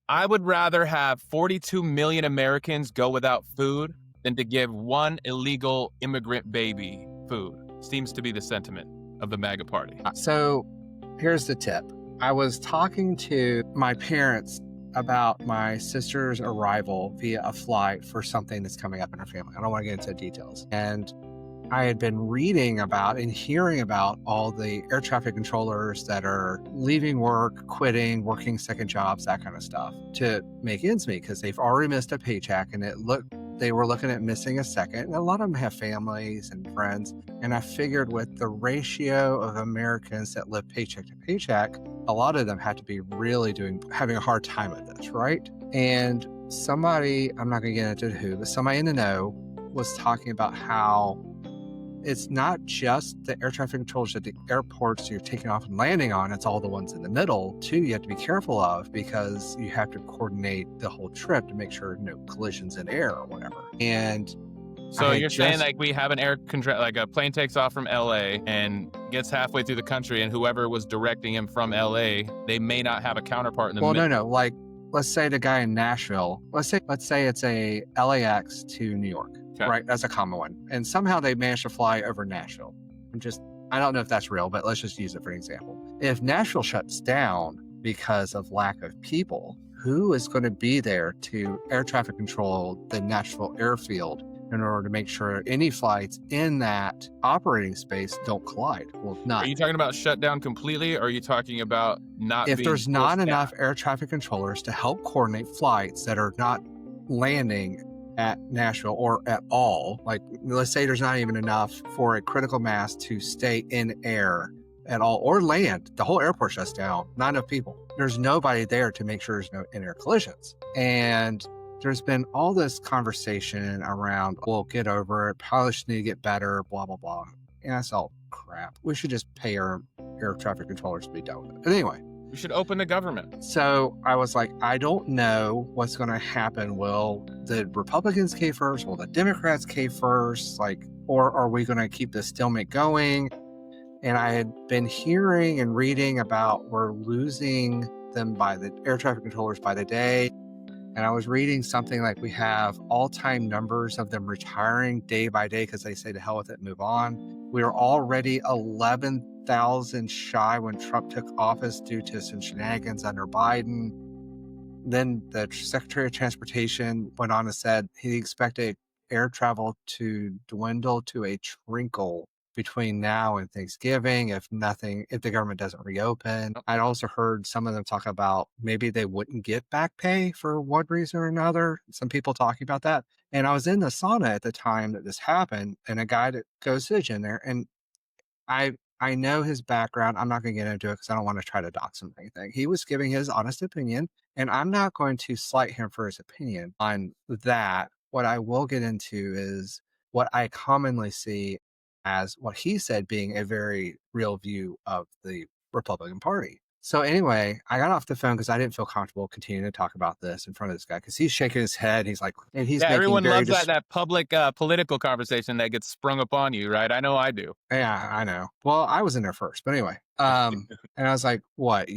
I would rather have 42 million Americans go without food than to give one illegal immigrant baby food. Seems to be the sentiment of the MAGA party. So here's the tip. I was talking to my parents about my sister's arrival via a flight for something that's coming up in her family. I don't want to get into details. And I had been reading about and hearing about all the air traffic controllers that are leaving work, quitting, working second jobs, that kind of stuff to make ends meet because they've already missed a paycheck and they were looking at missing a second. And a lot of them have families and friends. And I figured with the ratio of Americans that live paycheck to paycheck, a lot of them had to be really having a hard time with this, right? And somebody, I'm not going to get into who, but somebody in the know was talking about how it's not just the air traffic controllers at the airports you're taking off and landing on, it's all the ones in the middle too you have to be careful of because you have to coordinate the whole trip to make sure no collisions in air or whatever. And so you're saying like we have an like a plane takes off from LA and gets halfway through the country and whoever was directing him from LA, they may not have a counterpart in the middle. No. Like let's say the guy in Nashville, let's say it's a LAX to New York. Okay. Right, that's a common one. And somehow they managed to fly over Nashville. I don't know if that's real, but let's just use it for an example. If Nashville shuts down because of lack of people, who is going to be there to air traffic control the Nashville airfield in order to make sure any flights in that operating space don't collide? Well, not. Are you talking about shut down completely, or are you talking about not if there's not enough air traffic controllers to help coordinate flights that are not landing at Nashville or at all, like let's say there's not even enough for a critical mass to stay in air at all or land, the whole airport shuts down, not enough people. There's nobody there to make sure there's no in-air collisions. And there's been all this conversation around, well, get over it, pilots need to get better, blah, blah, blah. And that's all crap. We should just pay our air traffic controllers to be done with it. But anyway. We should open the government. So I was like, I don't know what's going to happen. Will the Republicans cave first? Will the Democrats cave first? Or are we going to keep this stalemate going? And I had been hearing and reading about we're losing them by the air traffic controllers by the day. And I was reading something like we have all-time numbers of them retiring day by day because they say to hell with it, move on. We are already 11,000 shy when Trump took office due to some shenanigans under Biden. Then the Secretary of Transportation went on and said he expected air travel to dwindle to a trickle between now and Thanksgiving if the government doesn't reopen. I'd also heard some of them talk about maybe they wouldn't get back pay for one reason or another. Some people talking about that. And I was in the sauna at the time that this happened, and a guy that goes to the gym there, and I know his background. I'm not going to get into it because I don't want to try to dox him or anything. He was giving his honest opinion, and I'm not going to slight him for his opinion on that. What I will get into is what I commonly see as what he said being a very real view of the Republican Party. So anyway, I got off the phone because I didn't feel comfortable continuing to talk about this in front of this guy because he's shaking his head. He's like, and he's everyone loves that public political conversation that gets sprung upon you, right? I know I do. Yeah, I know. Well, I was in there first, but anyway. And I was like, what?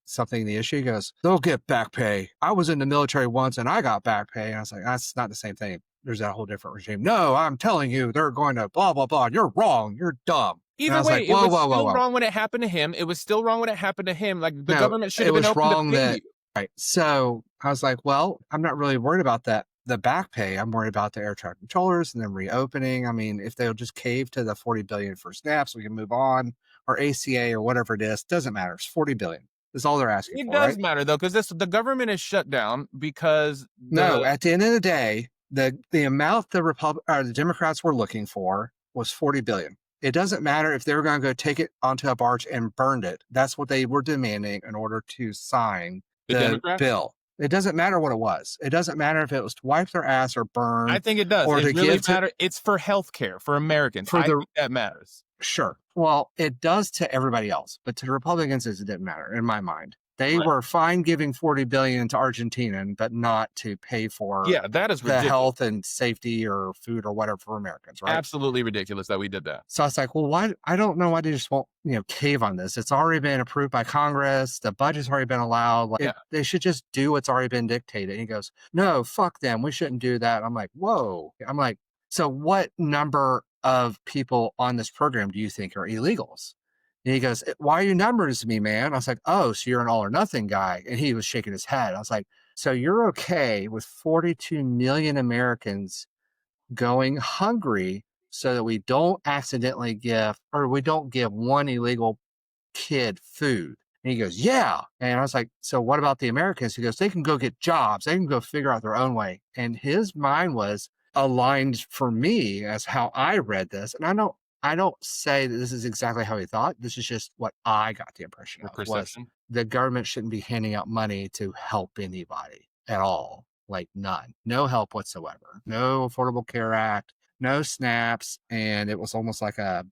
Something the issue? He goes, they'll get back pay. I was in the military once and I got back pay. And I was like, that's not the same thing. There's a whole different regime. No, I'm telling you, they're going to blah, blah, blah. You're wrong. You're dumb. Either way, it was still wrong when it happened to him. It was still wrong when it happened to him. Like the government should have been open to pay you. Right. So I was like, well, I'm not really worried about that. The back pay, I'm worried about the air traffic controllers and then reopening. I mean, if they'll just cave to the 40 billion for snaps, we can move on, or ACA or whatever it is. Doesn't matter. It's 40 billion. That's all they're asking for. It does matter though, because the government is shut down because at the end of the day, the amount the Democrats were looking for was 40 billion. It doesn't matter if they were going to go take it onto a barge and burn it. That's what they were demanding in order to sign the bill. It doesn't matter what it was. It doesn't matter if it was to wipe their ass or burn. I think it does. Or it really matters. It's for healthcare for Americans. I think that matters. Sure. Well, it does to everybody else, but to the Republicans, it didn't matter in my mind. They Right. were fine giving 40 billion to Argentina, but not to pay for Yeah, that is the ridiculous. health and safety or food or whatever for Americans, right? Absolutely ridiculous that we did that. So I was like, well, why? I don't know why they just won't, cave on this. It's already been approved by Congress. The budget's already been allowed. Like, Yeah. they should just do what's already been dictated. And he goes, no, fuck them. We shouldn't do that. I'm like, whoa. I'm like, so what number of people on this program do you think are illegals? And he goes, why are you numbers to me, man? I was like, oh, so you're an all or nothing guy. And he was shaking his head. I was like, so you're okay with 42 million Americans going hungry so that we don't accidentally give or we don't give one illegal kid food. And he goes, yeah. And I was like, so what about the Americans? He goes, they can go get jobs. They can go figure out their own way. And his mind was aligned for me as how I read this. And I don't say that this is exactly how he thought. This is just what I got the impression Your of was perception. the government shouldn't be handing out money to help anybody at all. Like none. No help whatsoever. No Affordable Care Act, no snaps. And it was almost No like a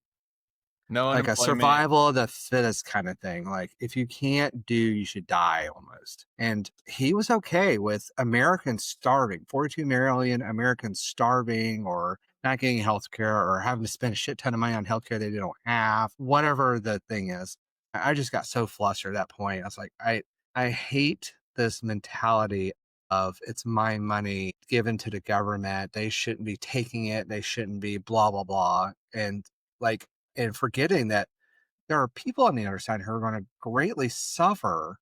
unemployment. survival of the fittest kind of thing. Like if you can't do, you should die almost. And he was okay with Americans starving, 42 million Americans starving or not getting health care or having to spend a shit ton of money on healthcare they don't have, whatever the thing is. I just got so flustered at that point. I was like, I hate this mentality of it's my money given to the government. They shouldn't be taking it. They shouldn't be blah, blah, blah. And like, and forgetting that there are people on the other side who are going to greatly suffer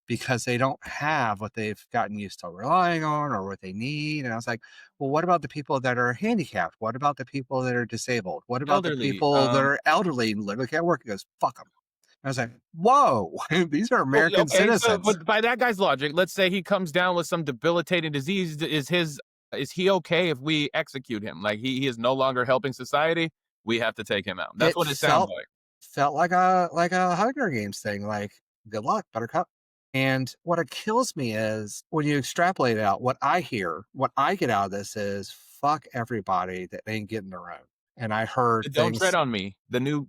because they don't have what they've gotten used to relying on or what they need. And I was like, well, what about the people that are handicapped? What about the people that are disabled? What about the Elderly. people that are elderly and literally can't work? He goes, fuck them. I was like, whoa, these are Well, American okay, so citizens. but by that guy's logic, let's say he comes down with some debilitating disease. Is he okay if we execute him? Like he is no longer helping society. We have to take him out. That's It what it sounds like. felt like a Hunger Games thing. Like, good luck, Buttercup. And what it kills me is when you extrapolate it out, what I hear, what I get out of this is fuck everybody that ain't getting their own. And I heard Don't tread things, on me. The new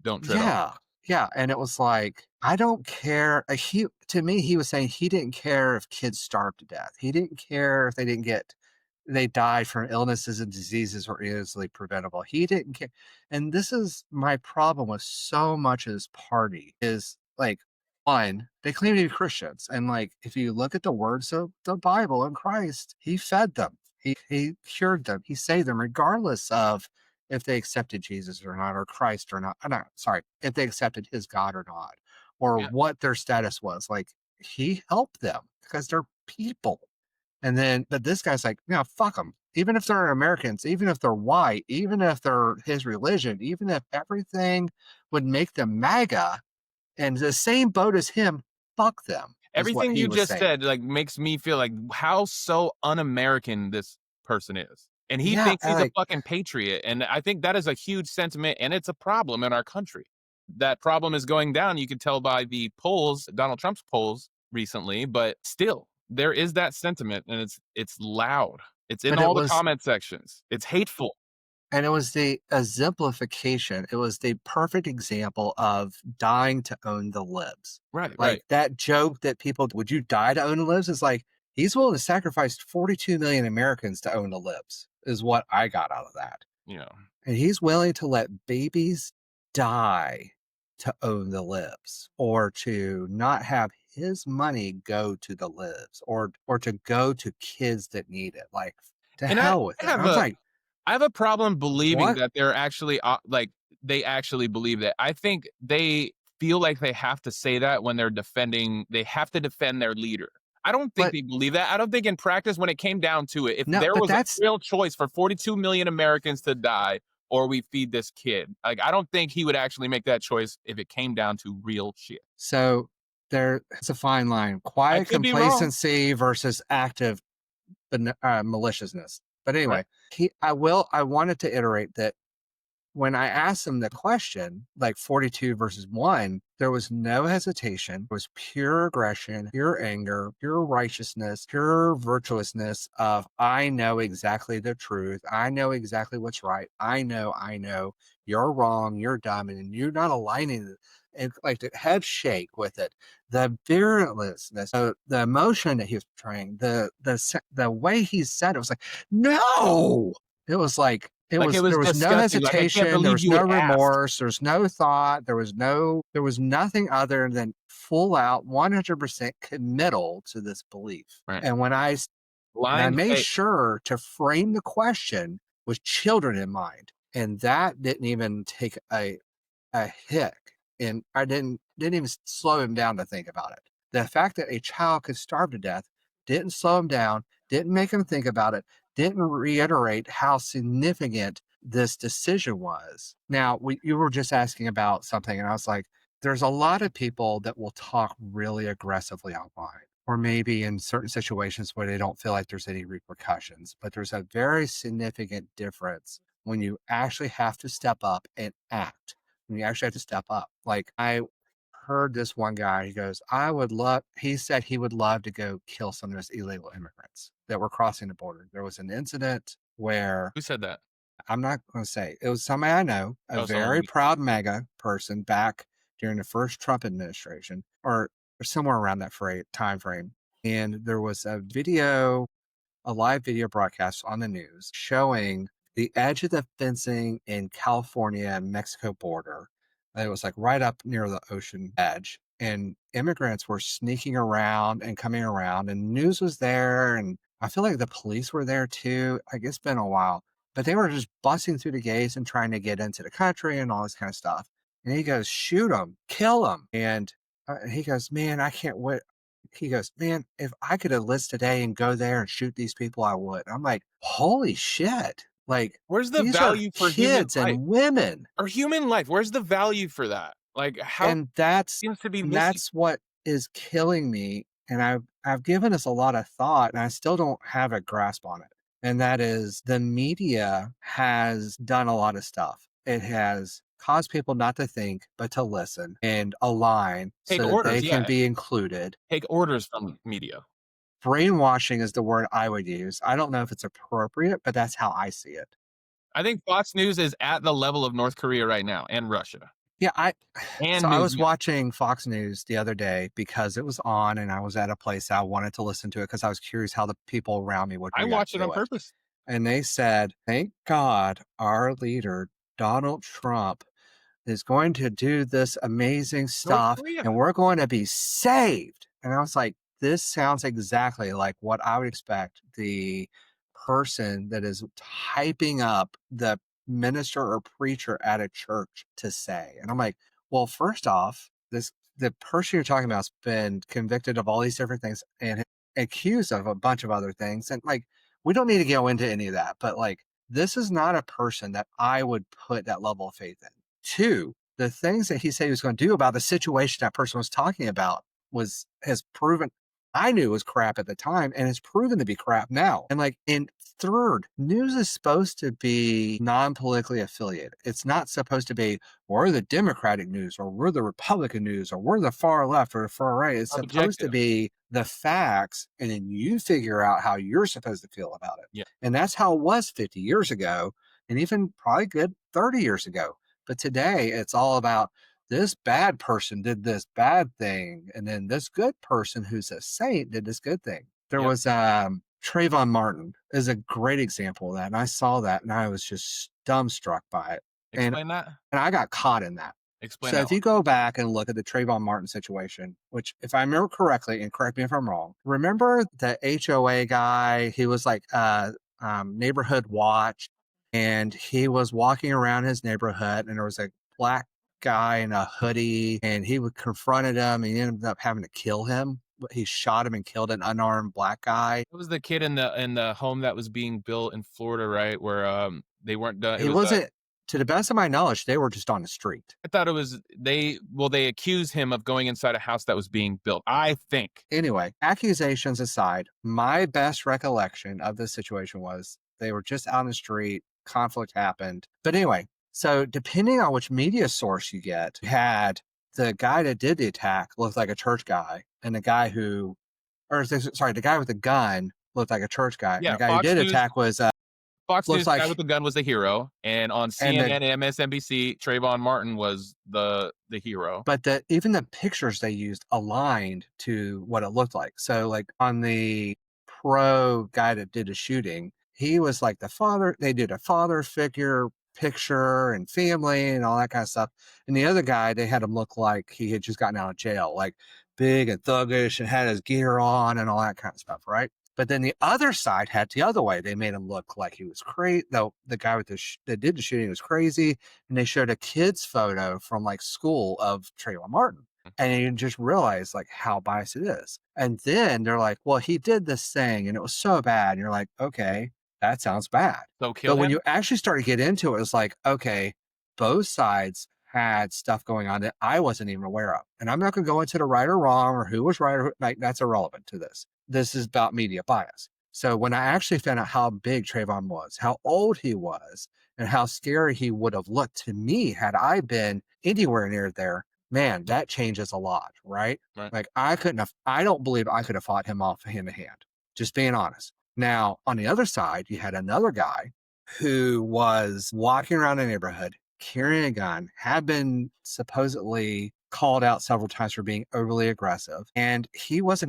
don't tread on me. yeah, yeah. And it was like, I don't care. To me, he was saying he didn't care if kids starved to death. He didn't care if they died from illnesses and diseases were easily preventable. He didn't care. And this is my problem with so much of this party is like, one, they claim to be Christians. And like, if you look at the words of the Bible and Christ, he fed them, he cured them, he saved them, regardless of if they accepted Jesus or not, or Christ or not. No, sorry, if they accepted his God or not, or Yeah. what their status was. Like, he helped them because they're people. And then, but this guy's like, no, fuck them. Even if they're Americans, even if they're white, even if they're his religion, even if everything would make them MAGA and the same boat as him, fuck them, is what Everything he you was just saying. said like makes me feel like how so un-American this person is. And he Yeah, thinks he's a fucking patriot. And I think that is a huge sentiment and it's a problem in our country. That problem is going down. You can tell by the polls, Donald Trump's polls recently, but still there is that sentiment and it's loud. It's in but it all the was, comment sections. It's hateful. and it was the exemplification. It was the perfect example of dying to own the libs. Right, right. Like that joke that people, would you die to own the libs? Is like, he's willing to sacrifice 42 million Americans to own the libs, is what I got out of that. You know. And he's willing to let babies die to own the libs or to not have his money go to the libs or to go to kids that need it. Like, to And I hell with it. have I was a like, I have a problem believing what? that they're actually like they actually believe that. I think they feel like they have to say that when they have to defend their leader. I don't think But they believe that. I don't think in practice, when it came down to it, if no, there but was a that's real choice for 42 million Americans to die or we feed this kid, like I don't think he would actually make that choice if it came down to real shit. so it's a fine line. I Quiet could be wrong, complacency versus active maliciousness. But right? anyway, I wanted to iterate that when I asked him the question, like 42 versus 1, there was no hesitation. It was pure aggression, pure anger, pure righteousness, pure virtuousness of, I know exactly the truth. I know exactly what's right. I know. You're wrong. You're dumb. And you're not aligning. And like the head shake with it, the virulentlessness, the emotion that he was portraying, the way he said it was like, no, it was like Like, it there was was no disgusting, like, "I can't hesitation, there believe was you no would ask." remorse, there was no thought, there was nothing other than full out 100% committal to this belief. Right. And and I Blind made faith. sure to frame the question with children in mind, and that didn't even take a hick, and I didn't even slow him down to think about it. The fact that a child could starve to death didn't slow him down, didn't make him think about it, didn't reiterate how significant this decision was. Now, you were just asking about something, and I was like, there's a lot of people that will talk really aggressively online, or maybe in certain situations where they don't feel like there's any repercussions. But there's a very significant difference when you actually have to step up and act, and you actually have to step up. Like I heard this one guy, he goes, he said he would love to go kill some of those illegal immigrants that were crossing the border. There was an incident where Who said that? I'm not going to say it was somebody I know, a Oh, someone very you proud MAGA person back during the first Trump administration or somewhere around that time frame. And there was a live video broadcast on the news showing the edge of the fencing in California and Mexico border. It was like right up near the ocean edge. And immigrants were sneaking around and coming around, and news was there. And I feel like the police were there too. Like it's been a while, but they were just busting through the gates and trying to get into the country and all this kind of stuff. And he goes, shoot them, kill them. And he goes, man, I can't wait. He goes, man, if I could enlist today and go there and shoot these people, I would. I'm like, holy shit. Like, Where's the these are value for human kids life? and women. Or human life, where's the value for that? Like, how And that's seems to be and missing. that's what is killing me. And I've given this a lot of thought and I still don't have a grasp on it. And that is the media has done a lot of stuff. It has caused people not to think, but to listen and align Take so that they orders, can yeah. be included. Take orders from media. Brainwashing is the word I would use. I don't know if it's appropriate, but that's how I see it. I think Fox News is at the level of North Korea right now and Russia Yeah, so and I New was Zealand. watching Fox News the other day because it was on and I was at a place I wanted to listen to it because I was curious how the people around me would I react watch it on to it. purpose. And they said, "Thank God our leader, Donald Trump, is going to do this amazing North stuff Korea. and we're going to be saved." And I was like, this sounds exactly like what I would expect the person that is typing up the minister or preacher at a church to say. And I'm like, well, first off, the person you're talking about has been convicted of all these different things and accused of a bunch of other things. And like, we don't need to go into any of that, but like, this is not a person that I would put that level of faith in. Two, the things that he said he was going to do about the situation that person was talking about has proven I knew was crap at the time and it's proven to be crap now. And like in third, news is supposed to be non-politically affiliated. It's not supposed to be we're the Democratic news or we're the Republican news or we're the far left or the far right. It's supposed to Objective. be the facts and then you figure out how you're supposed to feel about it. Yeah. And that's how it was 50 years ago and even probably good 30 years ago. But today it's all about this bad person did this bad thing, and then this good person who's a saint did this good thing. There Yep. was Trayvon Martin is a great example of that, and I saw that, and I was just dumbstruck by it, and Explain that. and I got caught in that. Explain So that if one. you go back and look at the Trayvon Martin situation, which if I remember correctly, and correct me if I'm wrong, remember the HOA guy? He was like neighborhood watch, and he was walking around his neighborhood, and there was a black guy in a hoodie, and he would confronted him, and he ended up having to kill him. He shot him and killed an unarmed black guy. It was the kid in the home that was being built in Florida, right? Where they weren't done. It He was wasn't, to the best of my knowledge, they were just on the street. I thought it was they accused him of going inside a house that was being built. I think. Anyway, accusations aside, my best recollection of this situation was they were just out in the street, conflict happened. But anyway, So depending on which media source you get, you had the guy that did the attack looked like a church guy, and the guy who, or sorry, the guy with the gun looked like a church guy, and Yeah, the guy who did attack was Fox looks News guy like, with the gun was the hero, and on and the CNN and MSNBC, Trayvon Martin was the hero. but the even the pictures they used aligned to what it looked like. So like on the pro guy that did the shooting, he was like the father. They did a father figure picture and family and all that kind of stuff. And the other guy, they had him look like he had just gotten out of jail, like big and thuggish and had his gear on and all that kind of stuff, right? But then the other side had the other way. They made him look like he was crazy. Though the guy with that did the shooting was crazy, and they showed a kid's photo from like school of Trayvon Martin. And you just realize like how biased it is. And then they're like, well, he did this thing and it was so bad. And you're like, okay, that sounds bad. So kill But when him? you actually start to get into it, it's like, okay, both sides had stuff going on that I wasn't even aware of. And I'm not going to go into the right or wrong or who was right or like that's irrelevant to this. This is about media bias. So when I actually found out how big Trayvon was, how old he was, and how scary he would have looked to me had I been anywhere near there, man, that changes a lot, right? Right. Like I don't believe I could have fought him off hand to hand, just being honest. Now, on the other side, you had another guy who was walking around the neighborhood carrying a gun, had been supposedly called out several times for being overly aggressive. And he was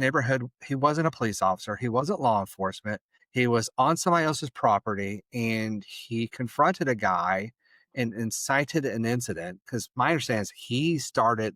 he wasn't a police officer, he wasn't law enforcement. He was on somebody else's property and he confronted a guy and incited an incident because my understanding is he started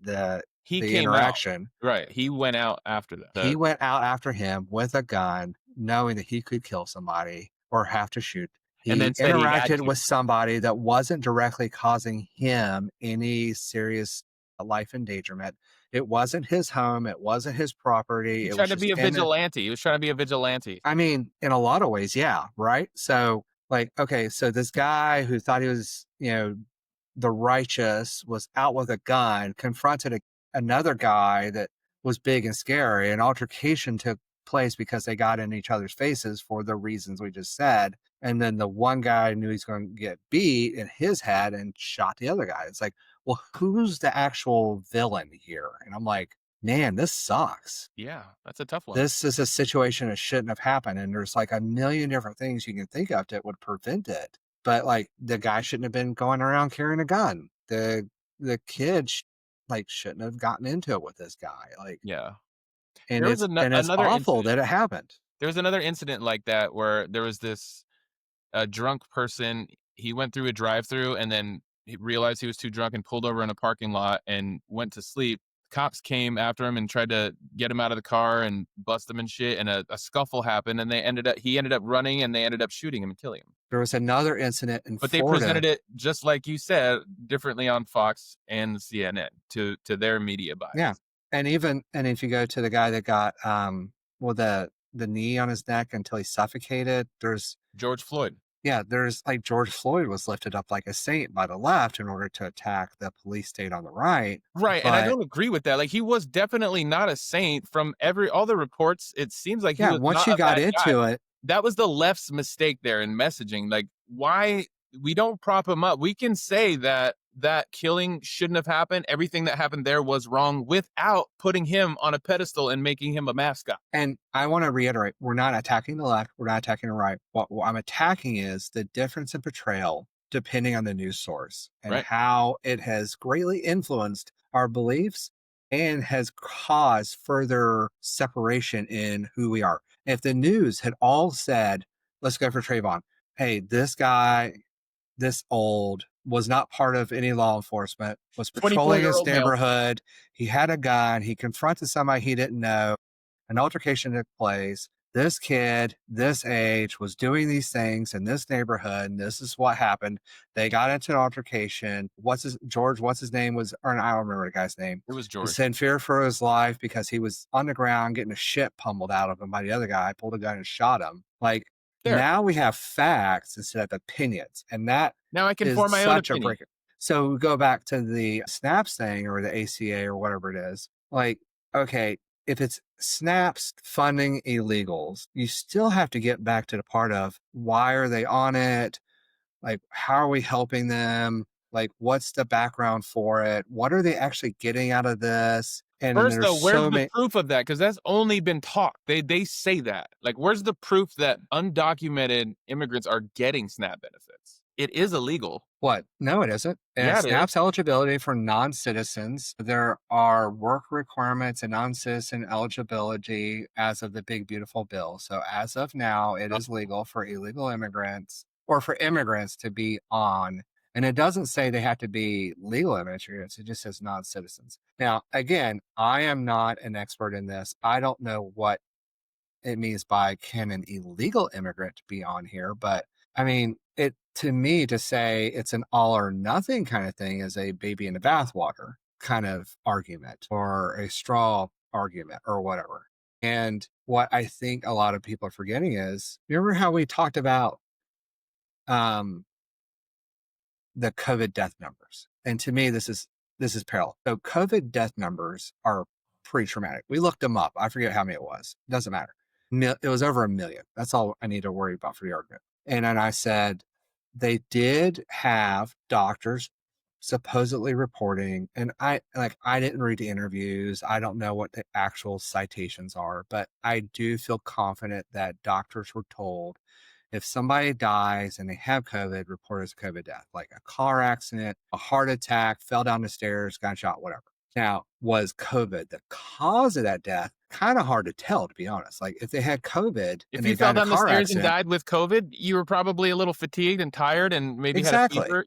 He the came out. interaction. Right. He went out after that. He went out after him with a gun, knowing that he could kill somebody or have to shoot. And He then said he had interacted to. with somebody that wasn't directly causing him any serious life endangerment. It wasn't his home. It wasn't his property. He It tried was to be just a him. vigilante. He was trying to be a vigilante. I mean, in a lot of ways, yeah, right? So, like, okay, so this guy who thought he was, the righteous was out with a gun, confronted another guy that was big and scary. An altercation took place because they got in each other's faces for the reasons we just said. And then the one guy knew he's going to get beat in his head and shot the other guy. It's like, well, who's the actual villain here? And I'm like, man, this sucks. Yeah, that's a tough one. This is a situation that shouldn't have happened. And there's like a million different things you can think of that would prevent it. But like the guy shouldn't have been going around carrying a gun. The kid like shouldn't have gotten into it with this guy. Like, Yeah. and There was it's another awful incident. that it happened. There was another incident like that where there was this a drunk person. He went through a drive-through and then he realized he was too drunk and pulled over in a parking lot and went to sleep. Cops came after him and tried to get him out of the car and bust him and shit. And a scuffle happened, and he ended up running, and they ended up shooting him and killing him. There was another incident in But they Florida. presented it just like you said, differently on Fox and CNN to their media bias. Yeah. And if you go to the guy that got well the knee on his neck until he suffocated, George Floyd. there's like George Floyd was lifted up like a saint by the left in order to attack the police state on the right. Right, and I But don't agree with that. Like, he was definitely not a saint. From all the reports, it seems like he yeah, was once not you a got bad guy. into it, That was the left's mistake there in messaging. Like, why we don't prop him up? We can say that killing shouldn't have happened. Everything that happened there was wrong without putting him on a pedestal and making him a mascot. and I want to reiterate, we're not attacking the left, we're not attacking the right. What I'm attacking is the difference in portrayal depending on the news source and Right. how it has greatly influenced our beliefs and has caused further separation in who we are. If the news had all said, let's go for Trayvon, hey, this guy, this old, was not part of any law enforcement, was patrolling his 24-year-old male. neighborhood, he had a gun, he confronted somebody he didn't know, an altercation took place. This kid, this age, was doing these things in this neighborhood, and this is what happened. They got into an altercation. What's his name was, or I don't remember the guy's name. It was Was George. in fear for his life because he was on the ground getting a shit pummeled out of him by the other guy, pulled a gun and shot him. Like, There. now we have facts instead of opinions. And that Now I can is form my own such a opinion. break. So we go back to the SNAPS thing or the ACA or whatever it is. Like, okay, if it's SNAPS funding illegals, you still have to get back to the part of why are they on it? Like, how are we helping them? Like, what's the background for it? What are they actually getting out of this? And then First, there's though, where's so the many. proof of that? Because that's only been talk. They say that. Like, where's the proof that undocumented immigrants are getting SNAP benefits? It is illegal. What? No, it isn't. It Yeah, it is. snaps eligibility for non-citizens. There are work requirements and non-citizen eligibility as of the big beautiful bill. So as of now, it Oh, is legal for illegal immigrants or for immigrants to be on. And it doesn't say they have to be legal immigrants. It just says non-citizens. Now, again, I am not an expert in this. I don't know what it means by can an illegal immigrant be on here, but I mean, it to me to say it's an all or nothing kind of thing is a baby in the bathwater kind of argument or a straw argument or whatever. And what I think a lot of people are forgetting is remember how we talked about um, the COVID death numbers. And to me, this is parallel. So COVID death numbers are pretty traumatic. We looked them up. I forget how many it was. Doesn't matter. It was over 1 million. That's all I need to worry about for the argument. And then I said they did have doctors supposedly reporting, and I didn't read the interviews. I don't know what the actual citations are, but I do feel confident that doctors were told if somebody dies and they have COVID, report as a COVID death, like a car accident, a heart attack, fell down the stairs, got shot, whatever. Now, was COVID the cause of that death? Kind of hard to tell, to be honest. Like if they had COVID if and you they died fell in a down the car stairs and accident, died with COVID, you were probably a little fatigued and tired and maybe had a exactly. fever,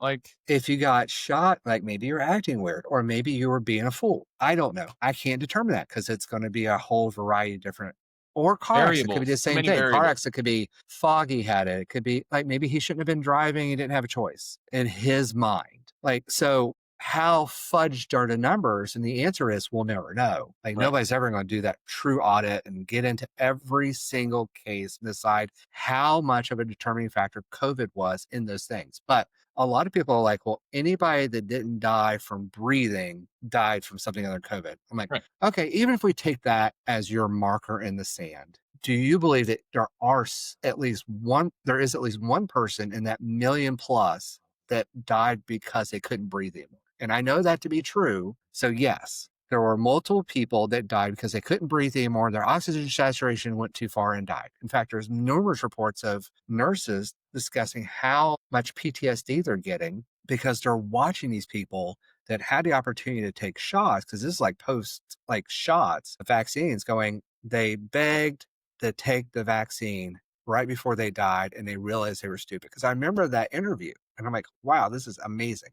like If you got shot, like maybe you're acting weird, or maybe you were being a fool. I don't know. I can't determine that because it's going to be a whole variety of different. Or car accident could be the variables, too same many thing. Car variables. accident could be foggy had it. It could be like maybe he shouldn't have been driving. He didn't have a choice in his mind. Like, so how fudged are the numbers? And the answer is we'll never know. Like Right. nobody's ever going to do that true audit and get into every single case and decide how much of a determining factor COVID was in those things. But a lot of people are like, well, anybody that didn't die from breathing died from something other than COVID. I'm like, Right. okay, even if we take that as your marker in the sand, do you believe that there is at least one person in that million plus that died because they couldn't breathe anymore? And I know that to be true. So yes, there were multiple people that died because they couldn't breathe anymore. Their oxygen saturation went too far and died. In fact, there's numerous reports of nurses discussing how much PTSD they're getting because they're watching these people that had the opportunity to take shots. Cause this is like post like shots of vaccines going, they begged to take the vaccine right before they died and they realized they were stupid. Cause I remember that interview and I'm like, wow, this is amazing.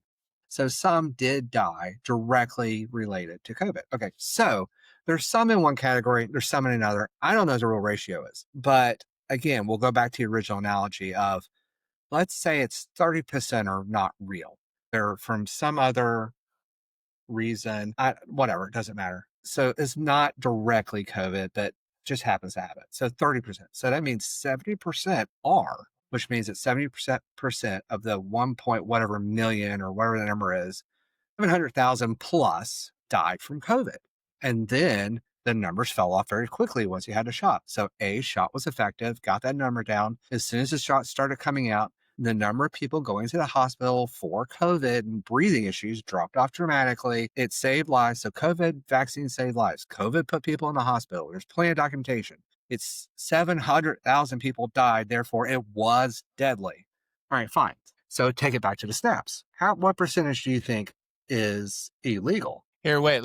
So some did die directly related to COVID. Okay. So there's some in one category, there's some in another. I don't know what the real ratio is, but again, we'll go back to the original analogy of let's say it's 30% are not real. They're from some other reason, whatever, it doesn't matter. So it's not directly COVID, but just happens to have it. So 30%. So that means 70% are, which means that 70% of the 1 point whatever million or whatever the number is 700,000 plus died from COVID. And then the numbers fell off very quickly once you had a shot. So a shot was effective, got that number down. As soon as the shots started coming out, the number of people going to the hospital for COVID and breathing issues dropped off dramatically. It saved lives. So COVID vaccine saved lives. COVID put people in the hospital. There's plenty of documentation. It's 700,000 people died. Therefore, it was deadly. All right, fine. So take it back to the snaps. What percentage do you think is illegal? Here, wait,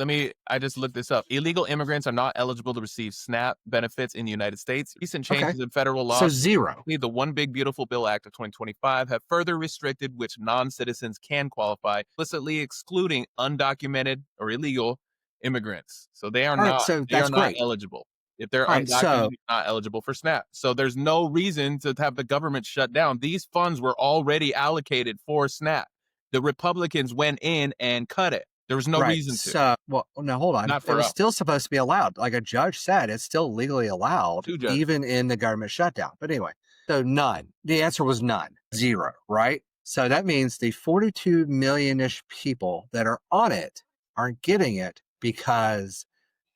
I just looked this up. Illegal immigrants are not eligible to receive SNAP benefits in the United States. Recent Okay. changes in federal So law, zero. specifically the One Big Beautiful Bill Act of 2025, have further restricted which non-citizens can qualify, explicitly excluding undocumented or illegal immigrants. So All right. So they that's are not great. eligible. If they're All right. undocumented, So, they're not eligible for SNAP. So there's no reason to have the government shut down. These funds were already allocated for SNAP. The Republicans went in and cut it. There was no right. reason to. So, well, no, hold on. Not It for was us. still supposed to be allowed. Like a judge said, it's still legally allowed, Two judges. even in the government shutdown. But anyway, so none. The answer was none, zero, right? So that means the 42 million ish people that are on it aren't getting it because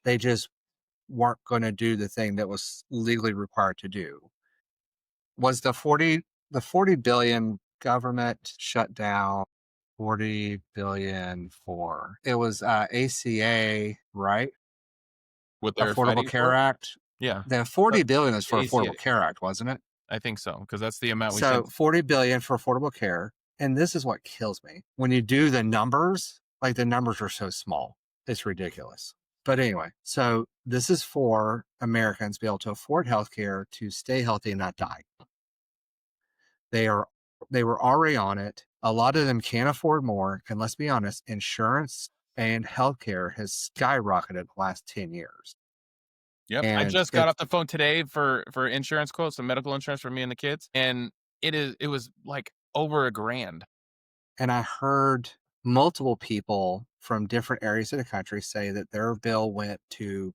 they just weren't going to do the thing that was legally required to do. Was the 40 billion government shutdown 40 billion for? It was ACA, right? What they're Affordable fighting Care for? Act. Yeah. The Uh, 40 billion is it's the for ACA. Affordable Care Act, wasn't it? I think so, because that's the amount we So sent. 40 billion for affordable care. And this is what kills me. When you do the numbers, like the numbers are so small. It's ridiculous. But anyway, so this is for Americans to be able to afford healthcare to stay healthy and not die. They are they were already on it. A lot of them can't afford more. And let's be honest, insurance and healthcare has skyrocketed the last 10 years. Yep. I And just got it's off the phone today for insurance quotes, some medical insurance for me and the kids, and it was, like, over a grand. and I heard multiple people from different areas of the country say that their bill went to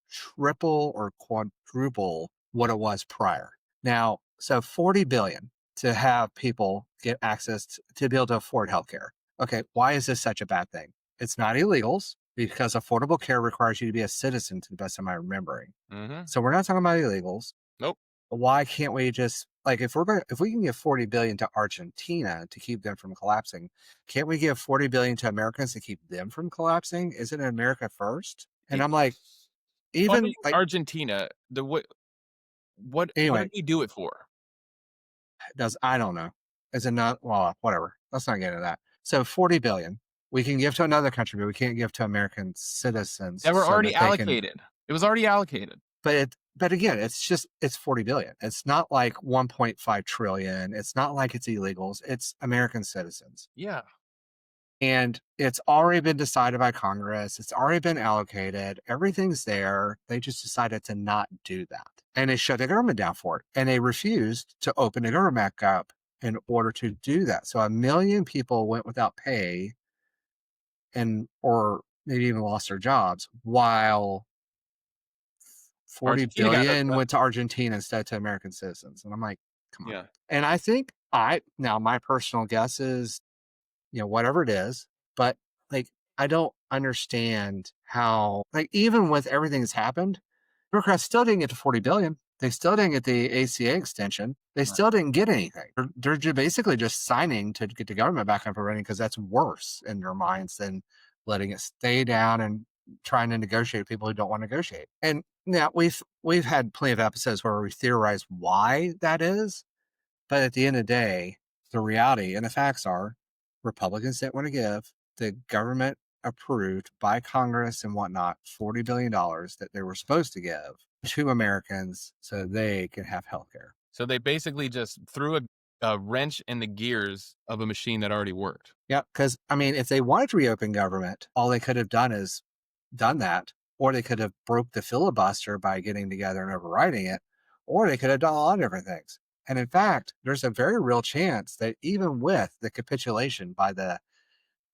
triple or quadruple what it was prior. Now, so 40 billion to have people get access to be able to afford healthcare. Okay, why is this such a bad thing? It's not illegals because affordable care requires you to be a citizen to the best of my remembering. Mhm. So we're not talking about illegals. Nope. Why can't we just like if we can give 40 billion to Argentina to keep them from collapsing, can't we give 40 billion to Americans to keep them from collapsing? Isn't America first? And See, I'm like, even funding like Argentina, the what did anyway, he do it for? does I don't know. Is it not well, whatever. Let's not get into that. So 40 billion we can give to another country, but we can't give to American citizens That were so already that they can allocated. It was already allocated. but again, it's 40 billion. It's not like 1.5 trillion. It's not like it's illegals. It's American citizens. Yeah. And it's already been decided by Congress. It's already been allocated. Everything's there. They just decided to not do that. And they shut the government down for it. And they refused to open the government back up in order to do that. So 1 million people went without pay and or maybe even lost their jobs while 40 Argentina got hooked billion up. went to Argentina instead to American citizens. And I'm like, come on. Yeah. And I think now my personal guess is whatever it is. But like, I don't understand how, like, even with everything that's happened, Democrats still didn't get to 40 billion. They still didn't get the ACA extension. They Right. still didn't get anything. They're basically just signing to get the government back up and running because that's worse in their minds than letting it stay down and trying to negotiate with people who don't want to negotiate. And now we've had plenty of episodes where we theorize why that is, but at the end of the day, the reality and the facts are Republicans didn't want to give. The government approved by Congress and whatnot $40 billion that they were supposed to give to Americans so they can have health care. So they basically just threw a wrench in the gears of a machine that already worked. Yeah, because I mean, if they wanted to reopen government, all they could have done is done that, or they could have broke the filibuster by getting together and overriding it, or they could have done a lot of different things. And in fact, there's a very real chance that even with the capitulation by that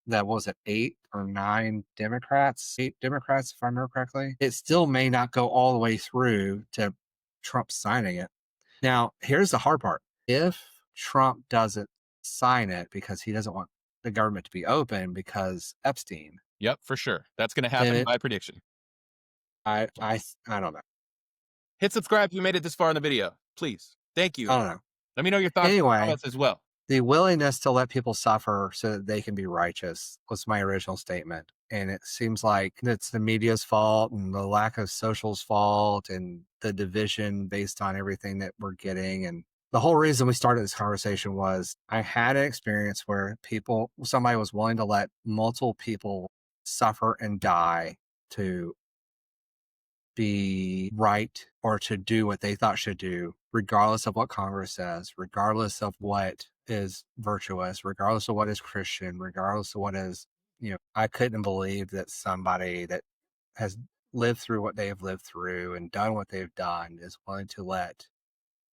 what was it, 8 Democrats, if I remember correctly, it still may not go all the way through to Trump signing it. Now, here's the hard part. If Trump doesn't sign it because he doesn't want the government to be open because Epstein, Yep, for sure. That's gonna then happen by prediction. I don't know. Hit subscribe if you made it this far in the video, please. Thank I you. don't know. Let me know your thoughts in the Anyway, comments as well. the willingness to let people suffer so that they can be righteous was my original statement. And it seems like it's the media's fault and the lack of social's fault and the division based on everything that we're getting. And the whole reason we started this conversation was I had an experience where somebody was willing to let multiple people suffer and die to be right or to do what they thought should do, regardless of what Congress says, regardless of what is virtuous, regardless of what is Christian, regardless of what is, I couldn't believe that somebody that has lived through what they have lived through and done what they've done is willing to let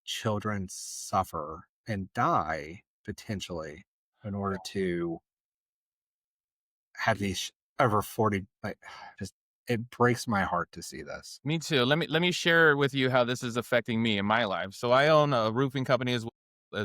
children suffer and die potentially in order to have these over 40, like, just, it breaks my heart to see this. Me too. Let me share with you how this is affecting me in my life. So I own a roofing company as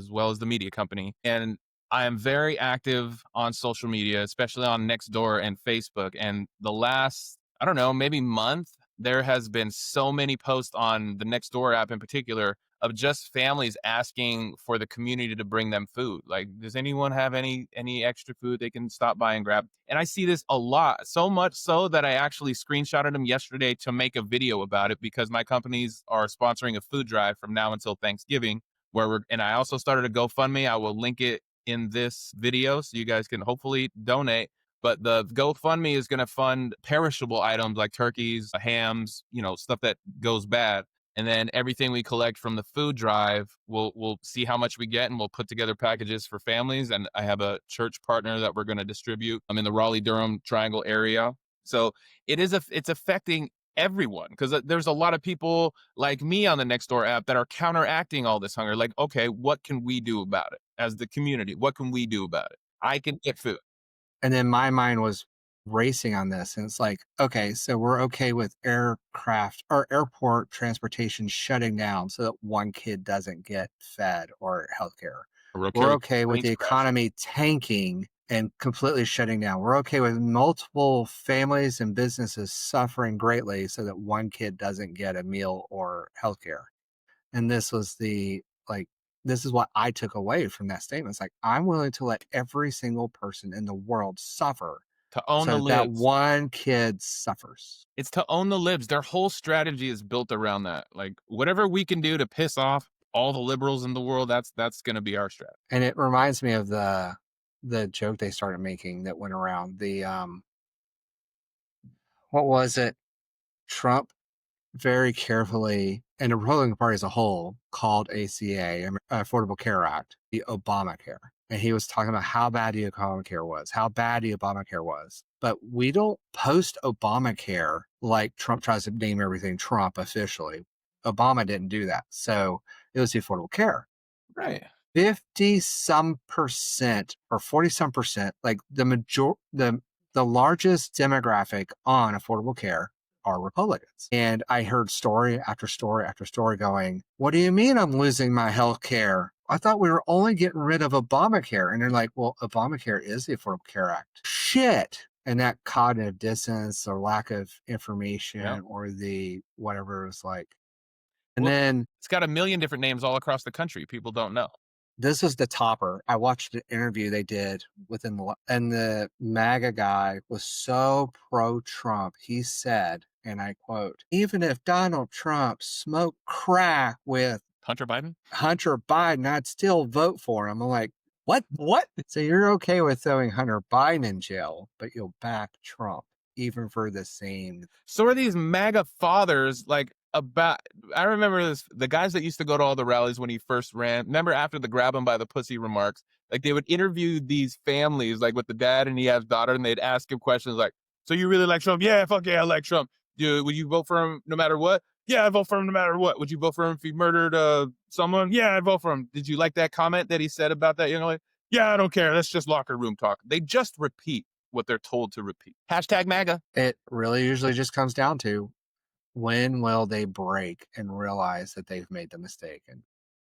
well as the media company, and I am very active on social media, especially on Nextdoor and Facebook. And the last, I don't know, maybe month, there has been so many posts on the Nextdoor app in particular of just families asking for the community to bring them food. Like, does anyone have any extra food they can stop by and grab? And I see this a lot, so much so that I actually screenshotted them yesterday to make a video about it because my companies are sponsoring a food drive from now until Thanksgiving, and I also started a GoFundMe. I will link it in this video so you guys can hopefully donate. But the GoFundMe is going to fund perishable items like turkeys, hams, stuff that goes bad. And then everything we collect from the food drive, we'll see how much we get, and we'll put together packages for families. And I have a church partner that we're going to distribute. I'm in the Raleigh-Durham Triangle area, so it's affecting everyone because there's a lot of people like me on the Nextdoor app that are counteracting all this hunger. Like, okay, what can we do about it as the community? What can we do about it? I can get food. And then my mind was racing on this. And it's like, okay, so we're okay with aircraft or airport transportation shutting down so that one kid doesn't get fed or healthcare. We're okay We're with okay with the planes crashing. economy tanking and completely shutting down. We're okay with multiple families and businesses suffering greatly so that one kid doesn't get a meal or healthcare. And this was this is what I took away from that statement. It's like, I'm willing to let every single person in the world suffer To own so the that that libs. one kid suffers. It's to own the libs. Their whole strategy is built around that. Like, whatever we can do to piss off all the liberals in the world, that's going to be our strategy. And it reminds me of the joke they started making that went around. What was it? Trump very carefully, and the Republican Party as a whole, called ACA, Affordable Care Act, the Obamacare. And he was talking about how bad the Obamacare was, how bad the Obamacare was. But we don't post Obamacare like Trump tries to name everything Trump officially. Obama didn't do that. So it was the Affordable Care. Right. 50 some percent or 40 some percent, like the largest demographic on affordable care are Republicans. And I heard story after story after story going, what do you mean I'm losing my health care? I thought we were only getting rid of Obamacare. And they're like, well, Obamacare is the Affordable Care Act. Shit. And that cognitive dissonance or lack of Yeah. information or the whatever it was like. And Well, then it's got a million different names all across the country. People don't know. this was the topper. I watched an interview they did and the MAGA guy was so pro Trump. He said, and I quote, even if Donald Trump smoked crack with Hunter Biden? Hunter Biden, I'd still vote for him. I'm like, what? What? So you're okay with throwing Hunter Biden in jail, but you'll back Trump even for the same. So are these MAGA fathers like about? I remember the guys that used to go to all the rallies when he first ran. Remember after the grab him by the pussy remarks, like they would interview these families, like with the dad and he has daughter, and they'd ask him questions like, "So you really like Trump? Yeah, fuck yeah, I like Trump. Would you vote for him no matter what? Yeah, I vote for him no matter what. Would you vote for him if he murdered someone? Yeah, I'd vote for him. Did you like that comment that he said about that young lady? Yeah, I don't care. That's just locker room talk. They just repeat what they're told to repeat. Hashtag MAGA. It really usually just comes down to when will they break and realize that they've made the mistake? And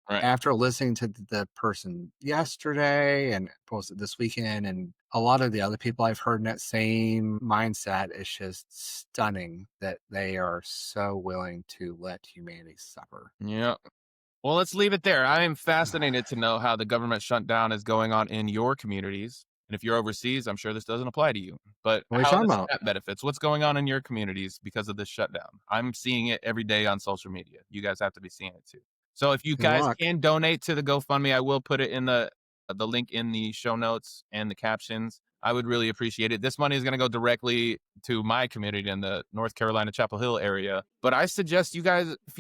Right. after listening to the person yesterday and posted this weekend and a lot of the other people I've heard in that same mindset, it's just stunning that they are so willing to let humanity suffer. Yeah. Well, let's leave it there. I am fascinated to know how the government shutdown is going on in your communities. And if you're overseas, I'm sure this doesn't apply to you. But What are you how talking the about? SNAP benefits, what's going on in your communities because of this shutdown? I'm seeing it every day on social media. You guys have to be seeing it too. So if you Good guys luck. can donate to the GoFundMe, I will put it in the link in the show notes and the captions. I would really appreciate it. This money is going to go directly to my community in the North Carolina Chapel Hill area. But I suggest you guys, if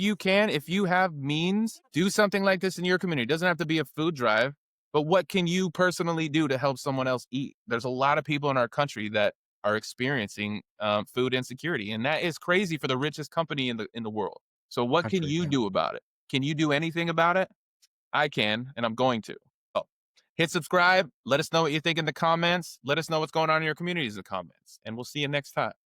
you have means, do something like this in your community. It doesn't have to be a food drive, but what can you personally do to help someone else eat? There's a lot of people in our country that are experiencing food insecurity, and that is crazy for the richest company in the world. So what can Country, you yeah. do about it? Can you do anything about it? I can, and I'm going to. So hit subscribe. Let us know what you think in the comments. Let us know what's going on in your communities in the comments, and we'll see you next time.